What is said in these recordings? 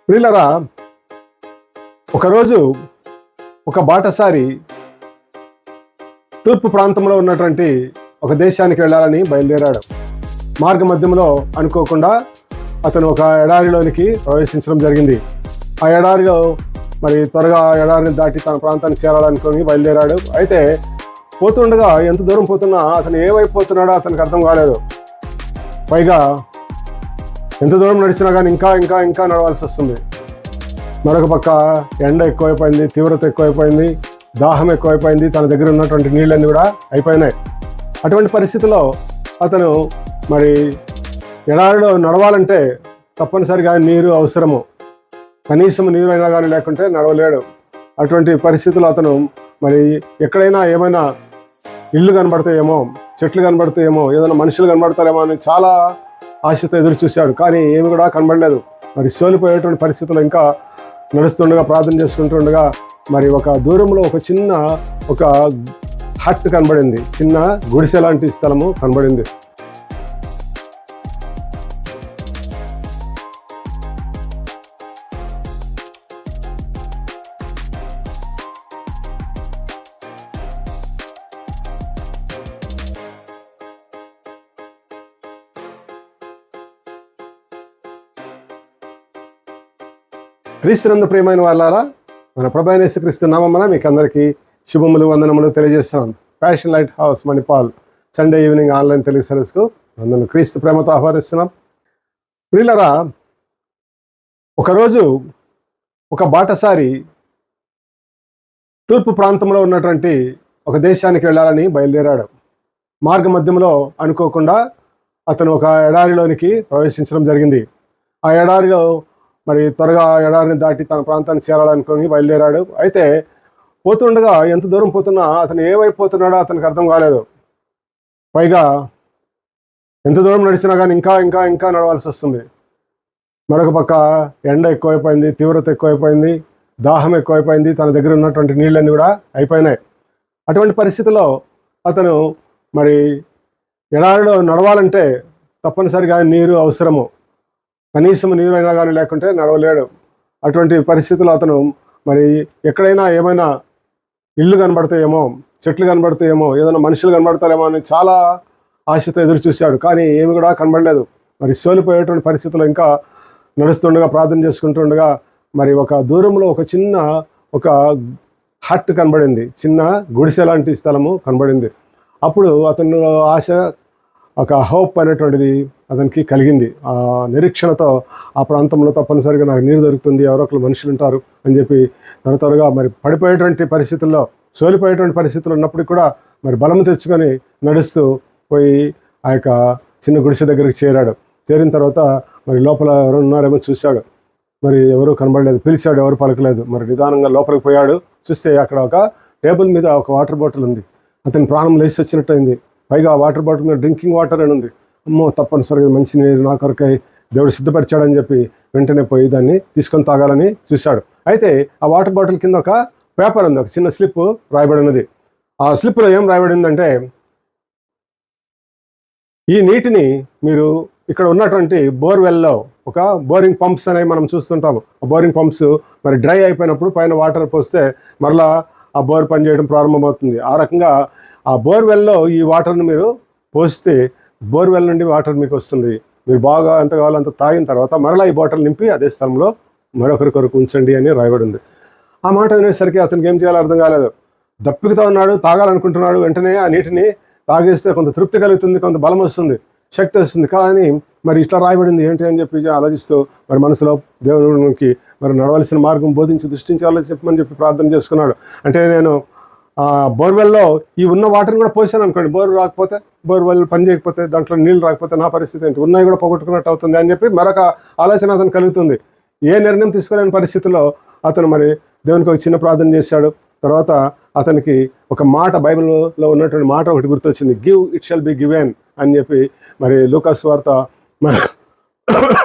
ప్రియులరా, ఒకరోజు ఒక బాటసారి తూర్పు ప్రాంతంలో ఉన్నటువంటి ఒక దేశానికి వెళ్ళాలని బయలుదేరాడు. మార్గ మధ్యంలో అనుకోకుండా అతను ఒక ఎడారిలోనికి ప్రవేశించడం జరిగింది. ఆ ఎడారిలో త్వరగా ఎడారిని దాటి తన ప్రాంతానికి చేరాలనుకొని బయలుదేరాడు. అయితే పోతుండగా ఎంత దూరం పోతున్నా అతను ఏమైపోతున్నాడో అతనికి అర్థం కాలేదు. పైగా ఎంత దూరం నడిచినా కానీ ఇంకా ఇంకా ఇంకా నడవాల్సి వస్తుంది. మరొక పక్క ఎండ ఎక్కువైపోయింది, తీవ్రత ఎక్కువైపోయింది, దాహం ఎక్కువైపోయింది, తన దగ్గర ఉన్నటువంటి నీళ్ళన్నీ కూడా అయిపోయినాయి. అటువంటి పరిస్థితిలో అతను ఎడారిలో నడవాలంటే తప్పనిసరిగా నీరు అవసరము. కనీసం నీరు అయినా కానీ లేకుంటే నడవలేడు. అటువంటి పరిస్థితుల్లో అతను ఎక్కడైనా ఏమైనా ఇల్లు కనబడతాయేమో, చెట్లు కనబడతాయేమో, ఏదైనా మనుషులు కనబడతారేమో అని చాలా ఆశతో ఎదురు చూశాడు. కానీ ఏమి కూడా కనబడలేదు. సోలిపోయేటువంటి పరిస్థితుల్లో ఇంకా నడుస్తుండగా, ప్రార్థన చేసుకుంటుండగా ఒక దూరంలో ఒక చిన్న హట్ కనబడింది. చిన్న గుడిసె లాంటి స్థలము కనబడింది. క్రీస్తునందు ప్రియమైన వాళ్ళారా, మన ప్రభువైన యేసుక్రీస్తు నామమున మీకు అందరికీ శుభములు, వందనములు తెలియజేస్తున్నాను. Passion light house Manipal Sunday evening online Telugu సర్వీస్కు అందరూ క్రీస్తు ప్రేమతో ఆహ్వానిస్తున్నాం. ప్రియులరా, ఒకరోజు ఒక బాటసారి తూర్పు ప్రాంతంలో ఉన్నటువంటి ఒక దేశానికి వెళ్ళాలని బయలుదేరాడు. మార్గ మధ్యంలో అనుకోకుండా అతను ఒక ఎడారిలోనికి ప్రవేశించడం జరిగింది. ఆ ఎడారిలో త్వరగా ఎడారిని దాటి తన ప్రాంతానికి చేరాలనుకొని బయలుదేరాడు. అయితే పోతుండగా ఎంత దూరం పోతున్నా అతను ఏమైపోతున్నాడో అతనికి అర్థం కాలేదు. పైగా ఎంత దూరం నడిచినా కానీ ఇంకా ఇంకా ఇంకా నడవాల్సి వస్తుంది. మరొక పక్క ఎండ ఎక్కువైపోయింది, తీవ్రత ఎక్కువైపోయింది, దాహం ఎక్కువైపోయింది, తన దగ్గర ఉన్నటువంటి నీళ్ళన్నీ కూడా అయిపోయినాయి. అటువంటి పరిస్థితిలో అతను ఎడారిలో నడవాలంటే తప్పనిసరిగా నీరు అవసరము. కనీసం నీరు అయినా కానీ లేకుంటే నడవలేడు. అటువంటి పరిస్థితుల్లో అతను ఎక్కడైనా ఏమైనా ఇల్లు కనబడతాయేమో, చెట్లు కనబడతాయేమో, ఏదైనా మనుషులు కనబడతారేమో అని చాలా ఆశతో ఎదురు చూశాడు. కానీ ఏమి కూడా కనబడలేదు. సోలిపోయేటువంటి పరిస్థితుల్లో ఇంకా నడుస్తుండగా, ప్రార్థన చేసుకుంటుండగా ఒక దూరంలో ఒక చిన్న హట్ కనబడింది. చిన్న గుడిసె లాంటి స్థలము కనబడింది. అప్పుడు అతనిలో ఆశ, హోప్ అనేటువంటిది అతనికి కలిగింది. ఆ నిరీక్షణతో ఆ ప్రాంతంలో తప్పనిసరిగా నాకు నీరు దొరుకుతుంది, ఎవరో ఒకరు మనుషులు ఉంటారు అని చెప్పి త్వరగా పడిపోయేటువంటి పరిస్థితుల్లో, సోలిపోయేటువంటి పరిస్థితులు ఉన్నప్పటికీ కూడా బలము తెచ్చుకొని నడుస్తూ పోయి ఆ చిన్న గుడిసె దగ్గరికి చేరాడు. చేరిన తర్వాత లోపల ఎవరు ఉన్నారేమో చూశాడు. ఎవరు కనబడలేదు. పిలిచాడు, ఎవరు పలకలేదు. నిదానంగా లోపలికి పోయాడు. చూస్తే అక్కడ ఒక టేబుల్ మీద ఒక వాటర్ బాటిల్ ఉంది. అతని ప్రాణం లేచి వచ్చినట్టయింది. పైగా ఆ వాటర్ బాటిల్ మీద డ్రింకింగ్ వాటర్ అని ఉంది. అమ్మో, తప్పనిసరిగా మంచి నీరు నా కొరకై దేవుడు సిద్ధపరిచాడని చెప్పి వెంటనే పోయి దాన్ని తీసుకొని తాగాలని చూశాడు. అయితే ఆ వాటర్ బాటిల్ కింద ఒక పేపర్ ఉంది, ఒక చిన్న స్లిప్ రాయబడి ఉన్నది. ఆ స్లిప్లో ఏం రాయబడిందంటే, ఈ నీటిని మీరు ఇక్కడ ఉన్నటువంటి బోర్వెల్లో, ఒక బోరింగ్ పంప్స్ అనేవి మనం చూస్తుంటాము. ఆ బోరింగ్ పంప్స్ డ్రై అయిపోయినప్పుడు పైన వాటర్ పోస్తే మరలా ఆ బోర్ పనిచేయడం ప్రారంభమవుతుంది. ఆ రకంగా ఆ బోర్వెల్లో ఈ వాటర్ని మీరు పోస్తే బోర్వెల్ నుండి వాటర్ మీకు వస్తుంది. మీరు బాగా ఎంత కావాలో అంత తాగిన తర్వాత మరలా ఈ బాటిల్ నింపి అదే స్థలంలో మరొకరి కొరకు ఉంచండి అని రాయబడి ఉంది. ఆ మాట వినేసరికి అతనికి ఏం చేయాలో అర్థం కాలేదు. దప్పికతో ఉన్నాడు, తాగాలనుకుంటున్నాడు. వెంటనే ఆ నీటిని తాగేస్తే కొంత తృప్తి కలుగుతుంది, కొంత బలం వస్తుంది, శక్తి వస్తుంది. కానీ ఇట్లా రాయబడింది ఏంటి అని చెప్పి ఆలోచిస్తూ మనసులో దేవునికి నడవలసిన మార్గం బోధించి దృష్టించాలని చెప్పి ప్రార్థన చేసుకున్నాడు. అంటే నేను బోర్వెల్లో ఈ ఉన్న వాటర్ని కూడా పోసాను అనుకోండి, బోర్ రాకపోతే, బోర్వెల్ పని చేయకపోతే, దాంట్లో నీళ్ళు రాకపోతే నా పరిస్థితి ఏంటి, ఉన్నాయి కూడా పోగొట్టుకున్నట్టు అవుతుంది అని చెప్పి మరొక ఆలోచన అతను కలుగుతుంది. ఏ నిర్ణయం తీసుకోలేని పరిస్థితుల్లో అతను దేవునికి ఒక చిన్న ప్రార్థన చేశాడు. తర్వాత అతనికి ఒక మాట, బైబిల్లో ఉన్నటువంటి మాట ఒకటి గుర్తొచ్చింది. Give it shall be given అని చెప్పి లూకా సువార్త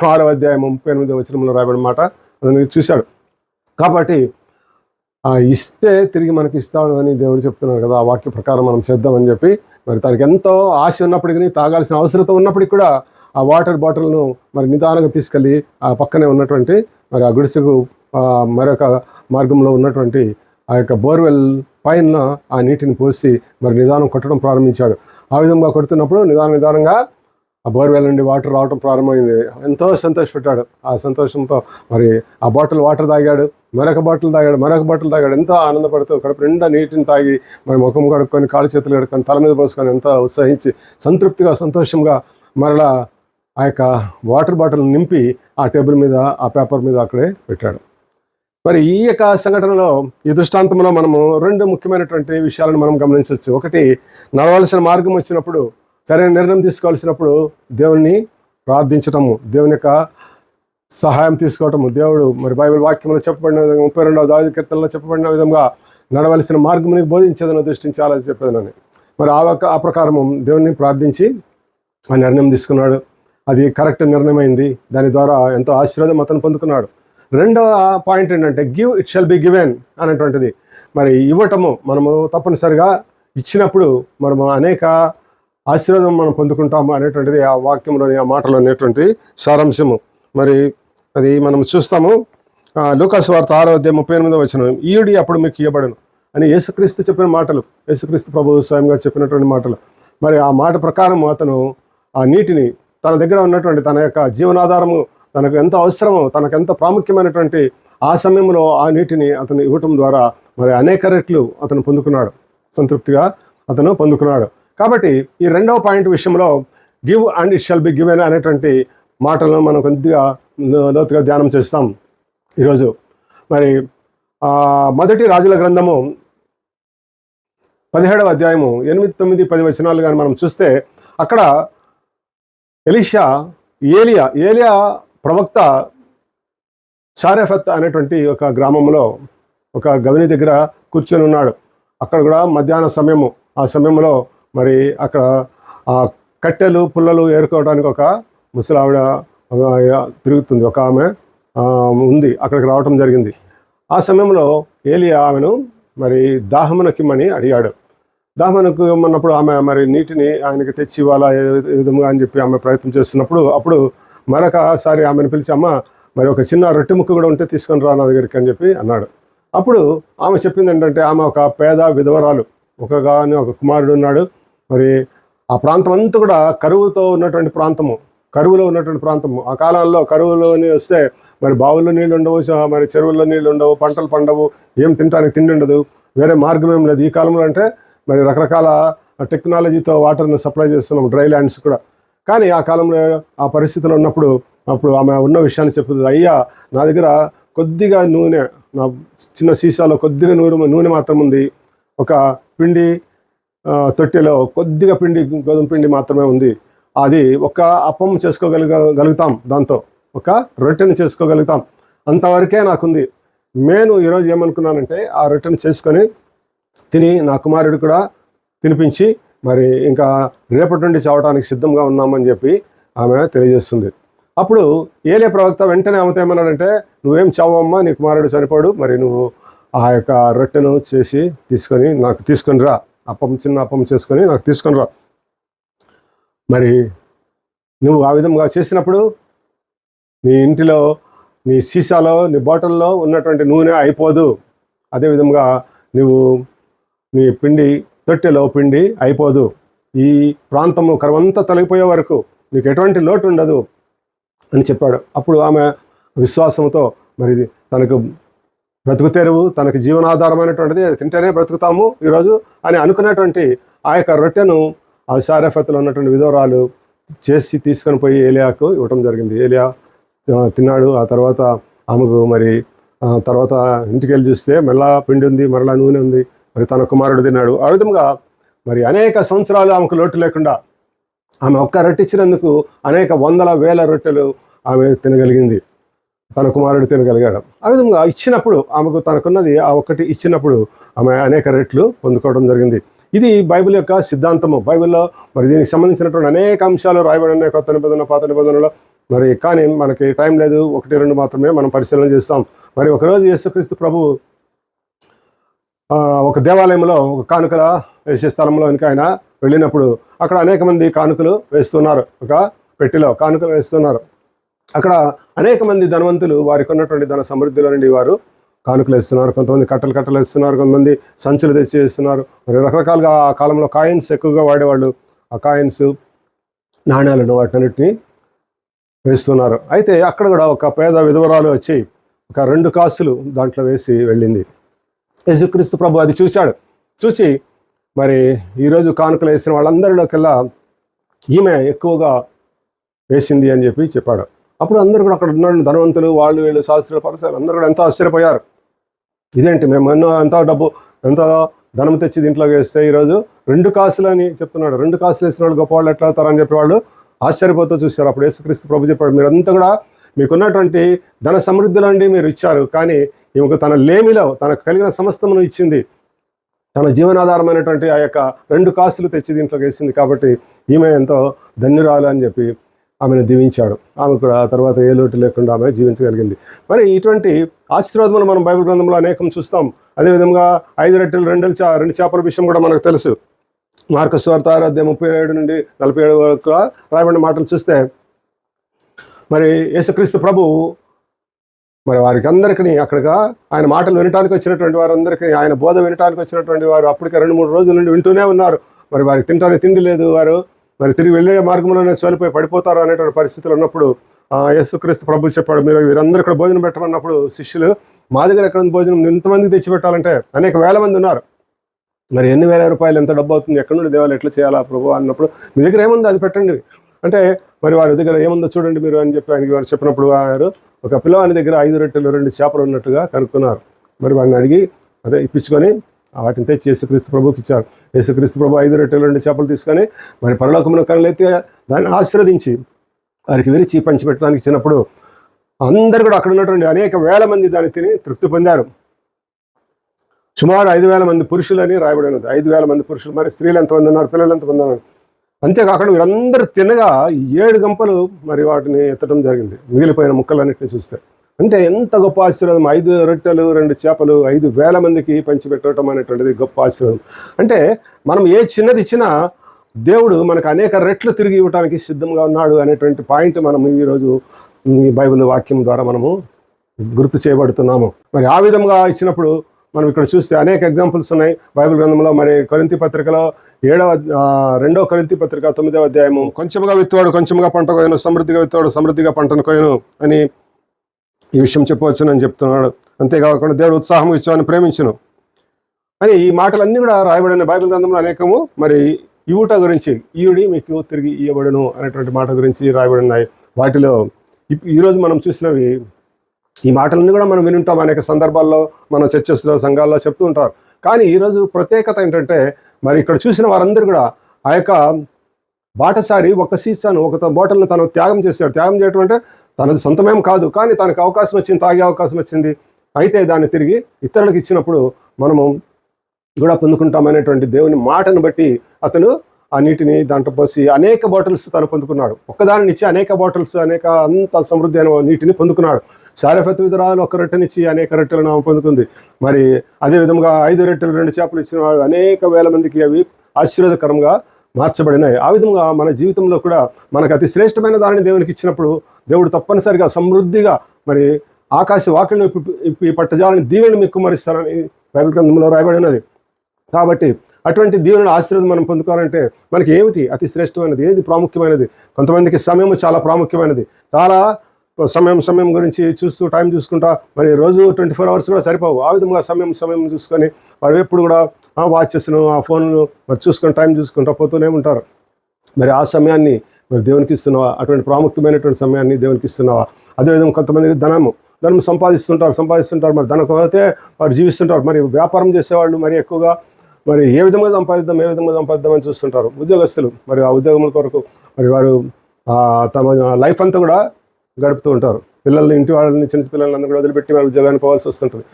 6వ అధ్యాయం 38వ వచనంలో రాయబడిన మాట అతనికి చూశాడు. కాబట్టి ఇస్తే తిరిగి మనకి ఇస్తాడు అని దేవుడు చెప్తున్నాడు కదా. ఆ వాక్య ప్రకారం మనం చేద్దామని చెప్పి తనకి ఎంతో ఆశ ఉన్నప్పటికీ, తాగాల్సిన అవసరత ఉన్నప్పటికీ కూడా ఆ వాటర్ బాటిల్ను నిదానంగా తీసుకెళ్ళి ఆ పక్కనే ఉన్నటువంటి మరి ఆ గుడిసెకు మరొక మార్గంలో ఉన్నటువంటి ఆ యొక్క బోర్వెల్ పైన ఆ నీటిని పోసి మరి నిదానం కొట్టడం ప్రారంభించాడు. ఆ విధంగా కొడుతున్నప్పుడు నిదానంగా ఆ బోర్వెల్ నుండి వాటర్ రావడం ప్రారంభమైంది. ఎంతో సంతోషపడ్డాడు. ఆ సంతోషంతో మరి ఆ బాటిల్ వాటర్ తాగాడు, మరొక బాటిల్ తాగాడు. ఎంతో ఆనందపడుతూ కడుపు నిండా నీటిని తాగి మరి ముఖం కడుక్కొని కాళ్ళు చేతులు కడుక్కొని తల మీద పోసుకొని ఎంతో ఉత్సహించి సంతృప్తిగా సంతోషంగా మరలా ఆ యొక్క వాటర్ బాటిల్ నింపి ఆ టేబుల్ మీద ఆ పేపర్ మీద అక్కడే పెట్టాడు. మరి ఈ యొక్క సంఘటనలో ఈ దృష్టాంతంలో మనము 2 ముఖ్యమైనటువంటి విషయాలను మనం గమనించవచ్చు. ఒకటి, నడవలసిన మార్గం వచ్చినప్పుడు, సరైన నిర్ణయం తీసుకోవాల్సినప్పుడు దేవుణ్ణి ప్రార్థించటము, దేవుని యొక్క సహాయం తీసుకోవటము. దేవుడు మరి బైబిల్ వాక్యంలో చెప్పబడిన విధంగా 32వ దావీదు కీర్తనలో చెప్పబడిన విధంగా నడవలసిన మార్గం నీకు బోధించేదను దృష్టించాలి చెప్పేదనని. మరి ఆ ప్రకారము దేవుణ్ణి ప్రార్థించి ఆ నిర్ణయం తీసుకున్నాడు. అది కరెక్ట్ నిర్ణయం అయింది. దాని ద్వారా ఎంతో ఆశీర్వాదం అతను పొందుకున్నాడు. రెండవ పాయింట్ ఏంటంటే give it shall be given అనేటువంటిది. మరి ఇవ్వటము, మనము తప్పనిసరిగా ఇచ్చినప్పుడు మనము అనేక ఆశీర్వాదం మనం పొందుకుంటాము అనేటువంటిది ఆ వాక్యంలోని ఆ మాటలో అనేటువంటి సారాంశము. మరి అది మనం చూస్తాము. లూకాసు వార్త 6:38 ఈయుడి అప్పుడు మీకు ఇవ్వబడను అని యేసుక్రీస్తు చెప్పిన మాటలు, యేసుక్రీస్తు ప్రభువు స్వయంగా చెప్పినటువంటి మాటలు. మరి ఆ మాట ప్రకారం అతను ఆ నీటిని తన దగ్గర ఉన్నటువంటి తన యొక్క జీవనాధారము, తనకు ఎంత అవసరమో, తనకు ఎంత ప్రాముఖ్యమైనటువంటి ఆ సమయంలో ఆ నీటిని అతను ఇవ్వటం ద్వారా మరి అనేక రెట్లు అతను పొందుకున్నాడు, సంతృప్తిగా అతను పొందుకున్నాడు. కాబట్టి ఈ రెండవ పాయింట్ విషయంలో give and it shall be given అనేటువంటి మాటలను మనం కొద్దిగా లోతుగా ధ్యానం చేస్తాం ఈరోజు. మరి మొదటి రాజుల గ్రంథము 17వ అధ్యాయము 8, 9, 10 వచనాలు కానీ మనం చూస్తే అక్కడ ఏలియా ప్రవక్త సారెఫత్ అనేటువంటి ఒక గ్రామంలో ఒక గవిని దగ్గర కూర్చొని ఉన్నాడు. అక్కడ కూడా మధ్యాహ్న సమయము. ఆ సమయంలో మరి అక్కడ ఆ కట్టెలు పుల్లలు ఏరుకోవడానికి ఒక ముసలావిడ తిరుగుతుంది, ఒక ఆమె ఉంది, అక్కడికి రావటం జరిగింది. ఆ సమయంలో ఏలియా ఆమెను మరి దాహమునకిమ్మని అడిగాడు. దాహమునకు ఇమ్మన్నప్పుడు ఆమె మరి నీటిని ఆయనకి తెచ్చి ఇవ్వాలా ఏ విధంగా అని చెప్పి ఆమె ప్రయత్నం చేస్తున్నప్పుడు అప్పుడు మరొకసారి ఆమెను పిలిచి, అమ్మ మరి ఒక చిన్న రొట్టె ముక్క కూడా ఉంటే తీసుకొని రా నా దగ్గరికి అని చెప్పి అన్నాడు. అప్పుడు ఆమె చెప్పింది ఏంటంటే, ఆమె ఒక పేద విధవరాలు, ఒక కుమారుడు ఉన్నాడు. మరి ఆ ప్రాంతం అంతా కూడా కరువులో ఉన్నటువంటి ప్రాంతము. ఆ కాలంలో కరువులోని వస్తే మరి బావుల్లో నీళ్ళు ఉండవు, మరి చెరువుల్లో నీళ్ళు ఉండవు, పంటలు పండవు, ఏం తినడానికి తిండి ఉండదు, వేరే మార్గం ఏం లేదు. ఈ కాలంలో అంటే మరి రకరకాల టెక్నాలజీతో వాటర్ను సప్లై చేస్తున్నాం, డ్రై ల్యాండ్స్ కూడా. కానీ ఆ కాలంలో ఆ పరిస్థితులు ఉన్నప్పుడు ఆమె ఉన్న విషయాన్ని చెప్తుంది, అయ్యా నా దగ్గర కొద్దిగా నూనె, నా చిన్న సీసాలో కొద్దిగా నూనె మాత్రం ఉంది, ఒక పిండి తొట్టెలో కొద్దిగా గోధుమ పిండి మాత్రమే ఉంది, అది ఒక అప్పం చేసుకోగలుగుతాం, దాంతో ఒక రొట్టెని చేసుకోగలుగుతాం, అంతవరకే నాకుంది. నేను ఈరోజు ఏమనుకున్నానంటే ఆ రొట్టెని చేసుకొని తిని నా కుమారుడు కూడా తినిపించి మరి ఇంకా రేపటి నుండి చావడానికి సిద్ధంగా ఉన్నామని చెప్పి ఆమె తెలియజేస్తుంది. అప్పుడు ఏలియా ప్రవక్త వెంటనే ఆమెతో ఏమన్నాడంటే, నువ్వేం చావమ్మా, నీ కుమారుడు చనిపోడు, మరి నువ్వు ఆ యొక్క రొట్టెను చేసి నాకు తీసుకొని రా, చిన్న అప్పం చేసుకొని నాకు తీసుకొని రా. మరి నువ్వు ఆ విధంగా చేసినప్పుడు నీ ఇంటిలో, నీ సీసాలో, నీ బాటిల్లో ఉన్నటువంటి నూనె అయిపోదు. అదేవిధంగా నువ్వు నీ తొట్టెలో పిండి అయిపోదు. ఈ ప్రాంతము కరువంతా తొలగిపోయే వరకు నీకు ఎటువంటి లోటు ఉండదు అని చెప్పాడు. అప్పుడు ఆమె విశ్వాసంతో మరి తనకు బ్రతుకు తెరువు, తనకు జీవనాధారమైనటువంటిది, అది తింటేనే బ్రతుకుతాము ఈరోజు అని అనుకున్నటువంటి ఆ యొక్క రొట్టెను ఆ సారెఫత్లో ఉన్నటువంటి విధవరాలు చేసి తీసుకొని పోయి ఏలియాకు ఇవ్వటం జరిగింది. ఏలియా తిన్నాడు. ఆ తర్వాత ఆమెకు మరి తర్వాత ఇంటికి వెళ్ళి చూస్తే మరలా పిండి ఉంది, మరలా నూనె ఉంది, మరి తన కుమారుడు తిన్నాడు. ఆ విధంగా మరి అనేక సంవత్సరాలు ఆమెకు లోటు లేకుండా ఆమె ఒక్క రొట్టె ఇచ్చినందుకు అనేక వందల వేల రొట్టెలు ఆమె తినగలిగింది, తన కుమారుడు తినగలిగాడు. ఆ విధంగా ఇచ్చినప్పుడు ఆమెకు తనకున్నది ఆ ఒక్కటి ఇచ్చినప్పుడు ఆమె అనేక రెట్లు పొందుకోవడం జరిగింది. ఇది బైబిల్ యొక్క సిద్ధాంతము. బైబిల్లో మరి దీనికి సంబంధించినటువంటి అనేక అంశాలు రాయబడి ఉన్నాయి, కొత్త నిబంధన, పాత నిబంధనలో. మరి కానీ మనకి టైం లేదు, 1-2 మాత్రమే మనం పరిశీలన చేస్తాం. మరి ఒకరోజు యేసుక్రీస్తు ప్రభు ఒక దేవాలయంలో ఒక కానుకల వేసే స్థలంలోనికి ఆయన వెళ్ళినప్పుడు అక్కడ అనేక మంది కానుకలు వేస్తున్నారు, ఒక పెట్టెలో కానుకలు వేస్తున్నారు. అక్కడ అనేక మంది ధనవంతులు వారికి ఉన్నటువంటి ధన సమృద్ధిలో నుండి వారు కానుకలు ఇస్తున్నారు, కొంతమంది కట్టలు ఇస్తున్నారు, కొంతమంది సంచులు తెచ్చి ఇస్తున్నారు. మరి రకరకాలుగా ఆ కాలంలో కాయిన్స్ ఎక్కువగా వాడేవాళ్ళు. ఆ కాయిన్స్, నాణ్యాలను వాటినన్నిటిని వేస్తున్నారు. అయితే అక్కడ కూడా ఒక పేద విధవరాలు వచ్చి ఒక 2 కాసులు దాంట్లో వేసి వెళ్ళింది. యేసుక్రీస్తు ప్రభు అది చూసి మరి ఈరోజు కానుకలు వేసిన వాళ్ళందరిలోకెల్లా ఈమె ఎక్కువగా వేసింది అని చెప్పాడు. అప్పుడు అందరూ కూడా అక్కడ ఉన్న ధనవంతులు, వాళ్ళు వీళ్ళు, శాస్త్రులు, పరిసరాలు అందరూ కూడా ఎంతో ఆశ్చర్యపోయారు. ఇదేంటి, మేము ఎంత ధనం తెచ్చి దీంట్లోకి వేస్తే ఈరోజు 2 కాసులు అని చెప్తున్నాడు. 2 కాసులు వేసిన వాళ్ళు గొప్పవాళ్ళు ఎట్లా అవుతారని చెప్పి వాళ్ళు ఆశ్చర్యపోతూ చూశారు. అప్పుడు యేసుక్రీస్తు ప్రభు చెప్పాడు, మీరంతా కూడా మీకున్నటువంటి ధన సమృద్ధిలో అండి మీరు ఇచ్చారు, కానీ ఈమెకు తన లేమిలో తనకు కలిగిన సమస్తమును ఇచ్చింది. తన జీవనాధారమైనటువంటి ఆ యొక్క 2 కాసులు తెచ్చి దీంట్లోకి వేసింది, కాబట్టి ఈమె ఎంతో ధన్యురాలు అని చెప్పి ఆమెను దీవించాడు. ఆమె కూడా తర్వాత ఏ లోటు లేకుండా ఆమె జీవించగలిగింది. మరి ఇటువంటి ఆశీర్వాదములు మనం బైబిల్ గ్రంథంలో అనేకం చూస్తాం. అదేవిధంగా 5 రొట్టెలు 2 చేపల విషయం కూడా మనకు తెలుసు. మార్కు సువార్త 6:37 నుండి 47 వరకు రాయబడిన మాటలు చూస్తే, మరి యేసుక్రీస్తు ప్రభు మరి వారికి అందరికీ అక్కడగా ఆయన మాటలు వినటానికి వచ్చినటువంటి వారందరికీ, ఆయన బోధ వినటానికి వచ్చినటువంటి వారు అప్పటికే 2-3 రోజుల నుండి వింటూనే ఉన్నారు. మరి వారికి తినడానికి తిండి లేదు, వారు మరి తిరిగి వెళ్ళే మార్గంలోనే సోలిపోయి పడిపోతారు అనేటువంటి పరిస్థితులు ఉన్నప్పుడు యేసుక్రీస్తు ప్రభు చెప్పాడు, మీరు వీరందరూ ఇక్కడ భోజనం పెట్టమన్నప్పుడు శిష్యులు, మా దగ్గర ఎక్కడ భోజనం ఇంతమందికి తెచ్చిపెట్టాలంటే అనేక వేల మంది ఉన్నారు, మరి ఎన్ని వేల రూపాయలు ఎంత డబ్బు అవుతుంది, ఎక్కడి నుండి దేవాలి, ఎట్లా చేయాలా ప్రభు అన్నప్పుడు, మీ దగ్గర ఏముందో అది పెట్టండి అంటే, మరి వారి దగ్గర ఏముందో చూడండి మీరు అని చెప్పి ఆయనకి వారు చెప్పినప్పుడు వారు ఒక పిల్లవాని దగ్గర 5 రొట్టెలు 2 చేపలు ఉన్నట్టుగా కనుక్కున్నారు. మరి వాడిని అడిగి అదే ఇప్పించుకొని వాటిని తెచ్చి యేసుక్రీస్తు ప్రభుకి ఇచ్చారు. యేసుక్రీస్తు ప్రభు 5 రొట్టెలు 2 చేపలు తీసుకొని మరి పరలోకమున కళ్ళెత్తి దాన్ని ఆశీర్వదించి వారికి విరిచి పంచిపెట్టడానికి ఇచ్చినప్పుడు అందరు కూడా అక్కడ ఉన్నటువంటి అనేక వేల మంది దాన్ని తిని తృప్తి పొందారు. సుమారు 5,000 మంది పురుషులని రాయబడినది. 5,000 మంది పురుషులు, మరి స్త్రీలు ఎంతమంది ఉన్నారు, పిల్లలు ఎంతమంది ఉన్నారు. అంతేకాకుండా వీరందరూ తినగా 7 గంపలు మరి వాటిని ఎత్తడం జరిగింది, మిగిలిపోయిన ముక్కలన్నింటినీ చూస్తే. అంటే ఎంత గొప్ప ఆశీర్వాదం! 5 రొట్టెలు 2 చేపలు 5,000 మందికి పంచిపెట్టడం అనేటువంటిది గొప్ప ఆశీర్వాదం. అంటే మనం ఏ చిన్నది ఇచ్చినా దేవుడు మనకు అనేక రెట్లు తిరిగి ఇవ్వడానికి సిద్ధంగా ఉన్నాడు అనేటువంటి పాయింట్ మనం ఈరోజు ఈ బైబిల్ వాక్యం ద్వారా మనము గుర్తు చేయబడుతున్నాము. మరి ఆ విధంగా ఇచ్చినప్పుడు మనం ఇక్కడ చూస్తే అనేక ఎగ్జాంపుల్స్ ఉన్నాయి బైబిల్ గ్రంథంలో. మరి కొరింథీ పత్రికలో 2వ కొరింథీ పత్రిక 9వ అధ్యాయము, కొంచెముగా విత్తువాడు కొంచెముగా పంట కోయను, సమృద్ధిగా విత్తువాడు సమృద్ధిగా పంటను కోయను అని ఈ విషయం చెప్పవచ్చు అని చెప్తున్నాడు. అంతేకాకుండా దేవుడు ఉత్సాహం ఇచ్చావని ప్రేమించును అని ఈ మాటలన్నీ కూడా రాయబడిన బైబిల్ గ్రంథంలో అనేకము. మరి ఇవుట గురించి, ఈయుడి మీకు తిరిగి ఇవ్వబడును అనేటువంటి మాట గురించి రాయబడినాయి. వాటిలో ఈరోజు మనం చూసినవి ఈ మాటలన్నీ కూడా మనం వినుంటాం. అనేక సందర్భాల్లో మన చర్చెస్లో, సంఘాల్లో చెప్తూ ఉంటారు. కానీ ఈరోజు ప్రత్యేకత ఏంటంటే, మరి ఇక్కడ చూసిన వారందరూ కూడా ఆ యొక్క బాటసారి ఒక సీసాను, ఒక బాటిల్ను తను త్యాగం చేశాడు. త్యాగం చేయడం అంటే తనది సొంతమేం కాదు, కానీ తనకు అవకాశం వచ్చింది, తాగే అవకాశం వచ్చింది. అయితే దాన్ని తిరిగి ఇతరులకు ఇచ్చినప్పుడు మనము కూడా పొందుకుంటామనేటువంటి దేవుని మాటను బట్టి అతను ఆ నీటిని దాంట్లో పోసి అనేక బాటిల్స్ తను పొందుకున్నాడు. ఒక్కదానిని ఇచ్చి అనేక బాటిల్స్, అంత సమృద్ధి అయిన నీటిని పొందుకున్నాడు. శారఫత్ విధురాలు 1 రొట్టెనిచ్చి అనేక రొట్టెలను ఆమె పొందుకుంది. మరి అదేవిధంగా 5 రొట్టెలు 2 చేపలు ఇచ్చిన వాడు అనేక వేల మందికి అవి ఆశీర్వాదకరంగా మార్చబడినాయి. ఆ విధంగా మన జీవితంలో కూడా మనకు అతి శ్రేష్టమైన దానిని దేవునికి ఇచ్చినప్పుడు దేవుడు తప్పనిసరిగా సమృద్ధిగా మరి ఆకాశ వాకిలను ఈ పట్టజాలని దీవెని మీకు కుమ్మరిస్తారని బైబిల్ గ్రంథంలో రాయబడినది. కాబట్టి అటువంటి దీవెనల ఆశీర్వాదం మనం పొందుకోవాలంటే మనకి ఏమిటి అతి శ్రేష్టమైనది, ఏది ప్రాముఖ్యమైనది? కొంతమందికి సమయం చాలా ప్రాముఖ్యమైనది. చాలా సమయం గురించి చూస్తూ టైం చూసుకుంటా మరి రోజు 24 అవర్స్ కూడా సరిపోవు. ఆ విధంగా సమయం చూసుకొని వారు ఎప్పుడు కూడా వాచెస్ను, ఆ ఫోన్ను మరి చూసుకొని టైం చూసుకుంటా పోతూనే ఉంటారు. మరి ఆ సమయాన్ని మరి దేవునికి ఇస్తున్నావా? అటువంటి ప్రాముఖ్యమైనటువంటి సమయాన్ని దేవునికి ఇస్తున్నావా? అదేవిధంగా కొంతమందికి ధనం సంపాదిస్తుంటారు. మరి ధనం పోతే వారు జీవిస్తుంటారు. మరి వ్యాపారం చేసేవాళ్ళు మరి ఎక్కువగా మరి ఏ విధంగా సంపాదిద్దాం అని చూస్తుంటారు. ఉద్యోగస్తులు మరి ఆ ఉద్యోగముల కొరకు మరి వారు తమ లైఫ్ అంతా కూడా గడుపుతూ ఉంటారు. పిల్లల్ని, ఇంటి వాళ్ళని, చిన్న పిల్లలందరూ కూడా వదిలిపెట్టి వారి ఉద్యోగాన్ని పోవాల్సి వస్తుంటుంది.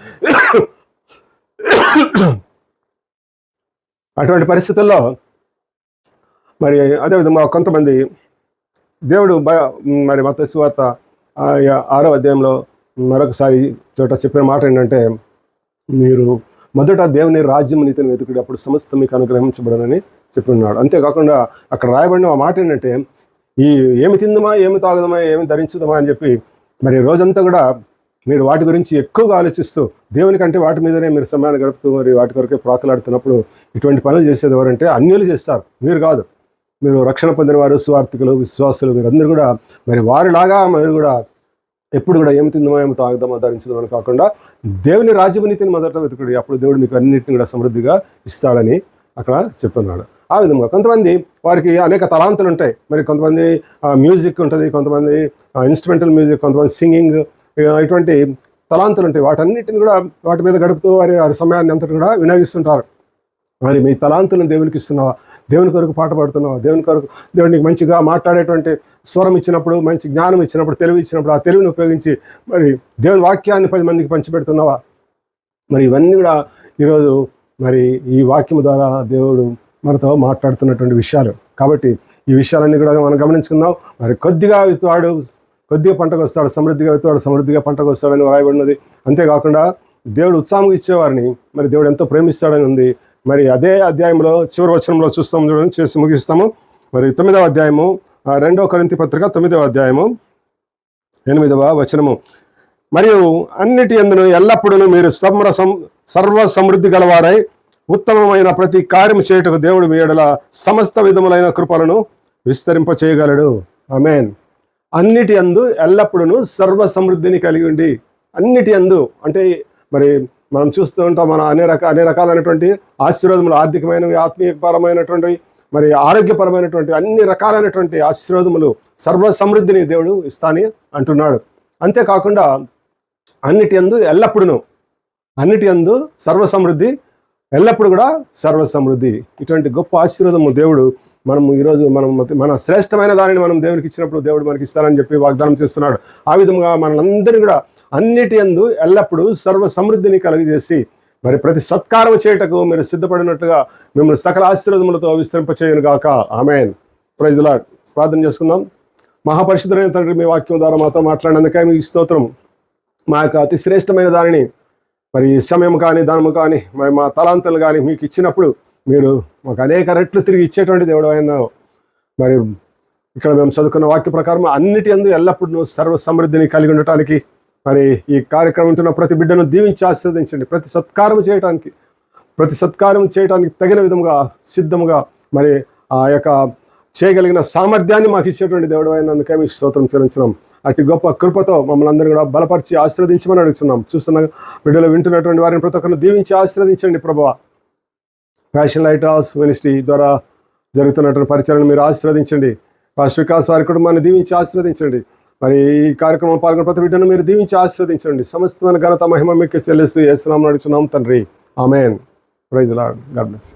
అటువంటి పరిస్థితుల్లో మరి అదేవిధంగా కొంతమంది దేవుడు మరి మత్తయి సువార్త 6వ అధ్యాయంలో మరొకసారి చోట చెప్పిన మాట ఏంటంటే, మీరు మొదట దేవుని రాజ్యం నీతిని వెతుకుడు, అప్పుడు సమస్త మీకు అనుగ్రహించబడనని చెప్పి ఉన్నాడు. అంతేకాకుండా అక్కడ రాయబడిన ఆ మాట ఏంటంటే, ఈ ఏమి తిందుమా, ఏమి తాగుదామా, ఏమి ధరించుదామా అని చెప్పి మరి రోజంతా కూడా మీరు వాటి గురించి ఎక్కువగా ఆలోచిస్తూ దేవుని కంటే వాటి మీదనే మీరు సమయాన్ని గడుపుతూ మరి వాటి కొరకే ప్రాకులాడుతున్నప్పుడు ఇటువంటి పనులు చేసేది ఎవరంటే అన్యులు చేస్తారు, మీరు కాదు. మీరు రక్షణ పొందిన వారు, స్వార్థికులు, విశ్వాసులు, మీరందరూ కూడా మరి వారిలాగా మీరు కూడా ఎప్పుడు కూడా ఏమి తిందామో, ఏమి తాగుదామో, ధరించుదామని కాకుండా దేవుని రాజ్యనీతిని మొదట వెతుకుడు, అప్పుడు దేవుడు మీకు అన్నింటిని కూడా సమృద్ధిగా ఇస్తాడని అక్కడ చెప్తున్నాడు. ఆ విధంగా కొంతమంది వారికి అనేక తలాంతులు ఉంటాయి. మరి కొంతమంది మ్యూజిక్ ఉంటుంది, కొంతమంది ఇన్స్ట్రుమెంటల్ మ్యూజిక్, కొంతమంది సింగింగ్, ఇటువంటి తలాంతులు ఉంటాయి. వాటన్నిటిని కూడా వాటి మీద గడుపుతూ వారి సమయాన్ని అంతటి కూడా వినియోగిస్తుంటారు. మరి మీ తలాంతులను దేవునికి ఇస్తున్నావా? దేవుని కొరకు పాట పాడుతున్నావా? దేవుని కొరకు దేవునికి మంచిగా మాట్లాడేటువంటి స్వరం ఇచ్చినప్పుడు, మంచి జ్ఞానం ఇచ్చినప్పుడు, తెలివి ఇచ్చినప్పుడు ఆ తెలివిని ఉపయోగించి మరి దేవుని వాక్యాన్ని 10 మందికి పంచిపెడుతున్నావా? మరి ఇవన్నీ కూడా ఈరోజు మరి ఈ వాక్యం ద్వారా దేవుడు మనతో మాట్లాడుతున్నటువంటి విషయాలు. కాబట్టి ఈ విషయాలన్నీ కూడా మనం గమనించుకుందాం. మరి కొద్దిగా విత్తువాడు కొద్దిగా పంటకు వస్తాడు, సమృద్ధిగా విత్తువాడు సమృద్ధిగా పంటకు వస్తాడని వ్రాయబడినది. అంతేకాకుండా దేవుడు ఉత్సాహంగా ఇచ్చేవారిని మరి దేవుడు ఎంతో ప్రేమిస్తాడని ఉంది. మరి అదే అధ్యాయంలో చివరి వచనంలో చూస్తాము, చూడండి, చేసి ముగిస్తాము. మరి 9వ అధ్యాయము 2 కొరింథీ పత్రిక 9వ అధ్యాయము 8వ వచనము. మరియు అన్నిటి యందును ఎల్లప్పుడూ మీరు సర్వ సమృద్ధి గలవారై ఉత్తమమైన ప్రతి కార్యము చేయుటకు దేవుడు మీ యెడల సమస్త విధములైన కృపలను విస్తరింప చేయగలడు. ఆమేన్. అన్నిటి యందు ఎల్లప్పుడూ సర్వ సమృద్ధిని కలిగి ఉండి, అన్నిటి యందు అంటే మరి మనం చూస్తూ ఉంటాం, మన అనే రకాలైనటువంటి ఆశీర్వాదములు, ఆర్థికమైనవి, ఆత్మీయపరమైనటువంటి, మరి ఆరోగ్యపరమైనటువంటి అన్ని రకాలైనటువంటి ఆశీర్వాదములు, సర్వ సమృద్ధిని దేవుడు ఇస్తాని అంటున్నాడు. అంతేకాకుండా అన్నిటి యందు ఎల్లప్పుడూ, అన్నిటి యందు సర్వ సమృద్ధి, ఎల్లప్పుడు కూడా సర్వ సమృద్ధి, ఇటువంటి గొప్ప ఆశీర్వాదము దేవుడు మనము ఈరోజు మన శ్రేష్టమైన దానిని మనం దేవునికి ఇచ్చినప్పుడు దేవుడు మనకి ఇస్తారని చెప్పి వాగ్దానం చేస్తున్నాడు. ఆ విధంగా మనందరినీ కూడా అన్నిటి యందు ఎల్లప్పుడూ సర్వ సమృద్ధిని కలుగజేసి మరి ప్రతి సత్కారం చేయటకు మీరు సిద్ధపడినట్టుగా మిమ్మల్ని సకల ఆశీర్వాదములతో విస్తరింపచేయను గాక. ఆమేన్. Praise the Lord. ప్రార్థన చేసుకుందాం. మహాపరిశుద్ధుడైన తండ్రి, మీ వాక్యం ద్వారా మాతో మాట్లాడినందుకే మీకు స్తోత్రం. మా యొక్క అతి శ్రేష్టమైన దానిని మరి సమయం కానీ, ధనము కానీ, మరి మా తలాంతులు కానీ మీకు ఇచ్చినప్పుడు మీరు మాకు అనేక రెట్లు తిరిగి ఇచ్చేటువంటి దేవుడు అయినా. మరి ఇక్కడ మేము చదువుకున్న వాక్య ప్రకారం అన్నిటి యందు ఎల్లప్పుడూ సర్వ సమృద్ధిని కలిగి ఉండటానికి మరి ఈ కార్యక్రమం ఉంటున్న ప్రతి బిడ్డను దీవించి ఆశీర్వదించండి. ప్రతి సత్కారం చేయడానికి తగిన విధముగా సిద్ధముగా మరి ఆ యొక్క చేయగలిగిన సామర్థ్యాన్ని మాకు ఇచ్చేటువంటి దేవుడు అయినందుకే మీకు స్తోత్రం చెల్లించున్నాం. అటు గొప్ప కృపతో మమ్మల్ని అందరూ కూడా బలపరిచి ఆశీర్వదించమని అడుగుతున్నాం. చూస్తున్న బిడ్డలు, వింటున్నటువంటి వారిని ప్రతి ఒక్కరిని దీవించి ఆశీర్వదించండి ప్రభువా. ఫ్యాషన్ లైట్ హౌస్ మినిస్ట్రీ ద్వారా జరుగుతున్నటువంటి పరిచయాలను మీరు ఆశీర్వదించండి. పాస్టర్ వికాస్ వారి కుటుంబాన్ని దీవించి ఆశీర్వదించండి. మరి ఈ కార్యక్రమం పాల్గొన్న ప్రతి బిడ్డను మీరు దీవించి ఆశీర్వదించండి. సమస్తమైన ఘనత మహిమ మీకు చెల్లిస్తూ యేసు నామమున అడుగుతున్నాం తండ్రి. ఆమేన్. Praise the Lord. God bless.